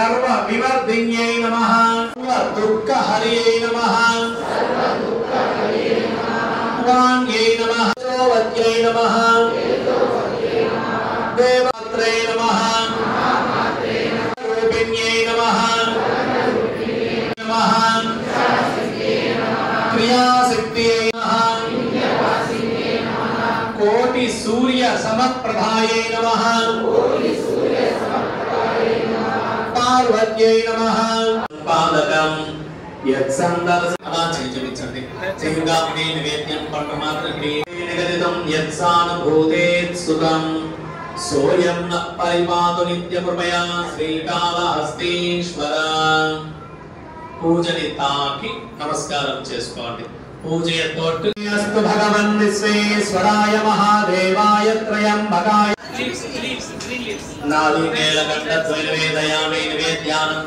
सर्व विवर्धिन्यै नमः सर्व दुःख हरियै नमः वाण्यै नमः वत्यै नमः देवत्रै नमः रूपिण्यै नमः नमः क्रियाशक्त्यै नमः कोटि सूर्य समप्रभायै नमः पार्वत्यै नमः पादकं यत्संदर्शनं चेचविचन्ति सिंहाग्नि निवेद्यं पट्टमात्रक्रिये निगदितं यत्सानुभूतेत् सुतं सोऽयं न परिपातु नित्यकृपया श्रीकालहस्तीश्वर पूजनि ताकि नमस्कारं చేసుకోండి పూజయతోటి అస్తు భగవన్ విశ్వేశ్వరాయ మహాదేవాయ త్రయంబకాయ నాలుగేల గంట ద్వైవేదయామి నివేద్యానం